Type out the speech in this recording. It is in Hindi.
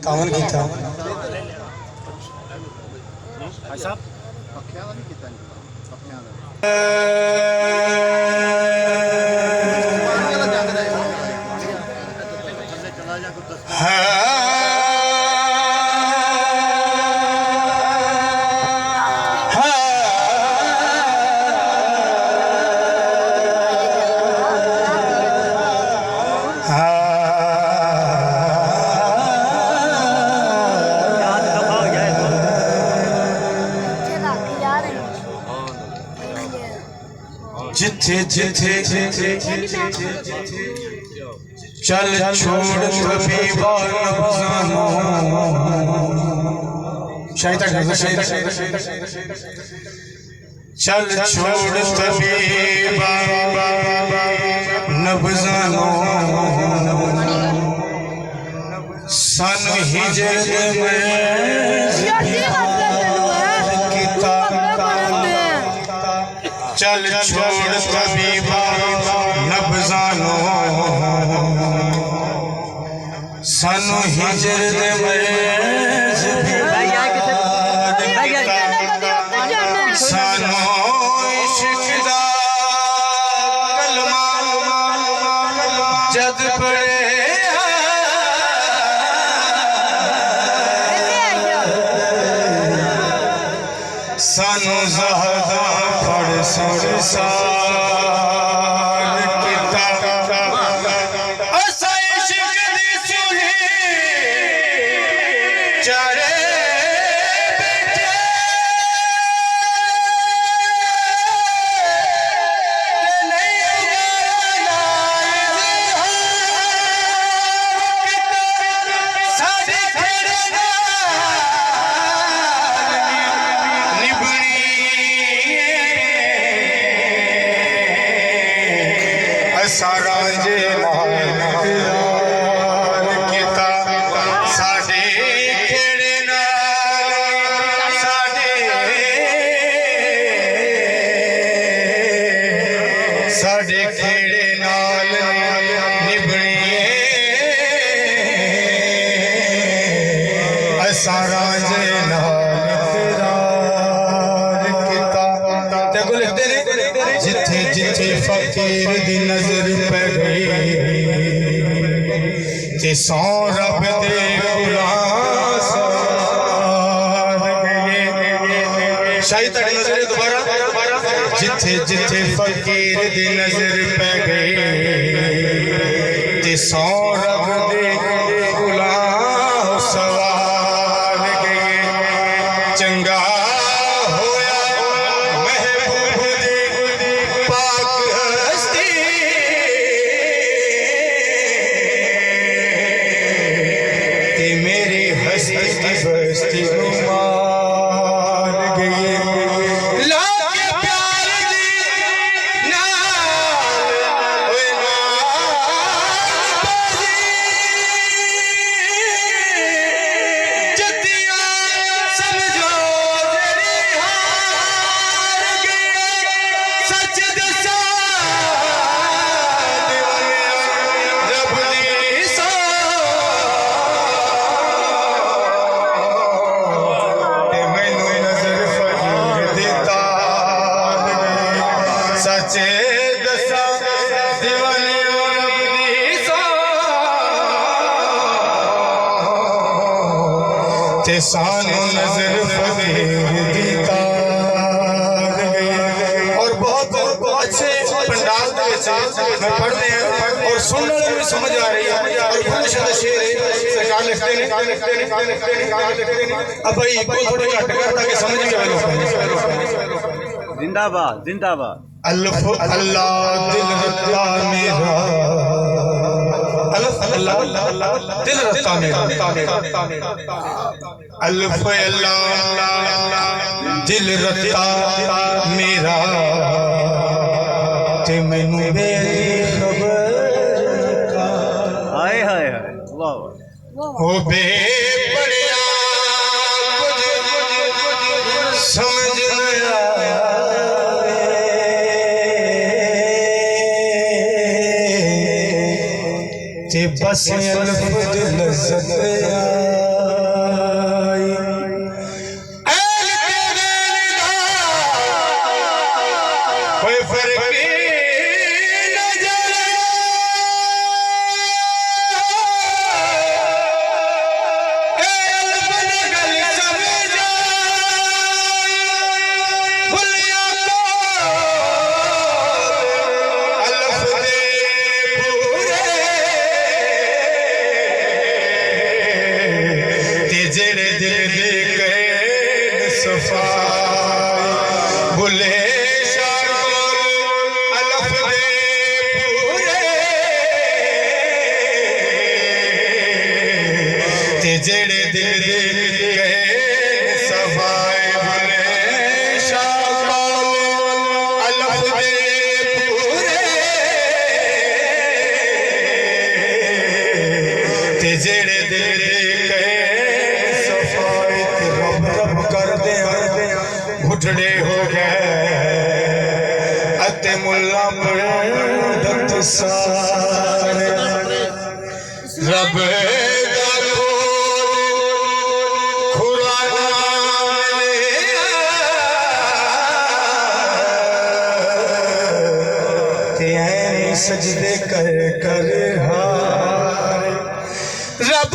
कावन कीता भाई साहब पक्खियां दा नहीं कीता पक्खियां दा चला जा कुछ जिथे जिथे चल छोड़ कभी बार नफसानो शायद चल छोड़ कभी बार नफसानो सन हिजर में चल छोड़ कभी नबजानो सनु हिजर सनो इश्क दा कलमा जद पढ़े सनु ज़हदा पढ़ सरसार किताब असा इश्क दी सुनी चारे बैठे नहीं सारे सारा जे महान किता साडे खेड़े नाल साडे खेड़े नाल निभणी सारा जे जिथे जिथे फकीर दी नजर पै गई ते सौ रब दे गुलाम शाही तड़ी नजर दोबारा जिथे जिथे फकीर दी नजर पै गई ते सौ रब दे गुलाम सवार गए चंगा बस्ती मार गई लाके प्यार दी नाल जतियां समझो तेरी हार गई सच दसा रब दी सचे दसा दीवानी ते सानू नजर फकीर दी तार गई। और बहुत अच्छे पंडाल में पढ़ते हैं और सुनने में समझ आ रही है और बहुत शेर है सरकार लिखते हैं अब भाई को थोड़ी घट कर ताकि समझ के लोग जिंदाबाद जिंदाबाद अल्लाह दिल रत्ता मेरा अल्लाह दिल रत्ता मेरा अल्लाह दिल रत्ता मेरा ते मैनू मेरी खबर का हाय हाय हाय वाह हो बे बड़िया कुछ समझ न आया बस लज़्ज़त जेड़े दिल दे गए सफाई बुले जेड़े दिल दे गए सफाए बुले शाबाल अलफ दे पूरे ते जेड़े दिल दे गए सफाए ते रब रब कर दे घुटड़े हो गए अते मुल्ला पंडित सारे रब सजदे कर कर हार रब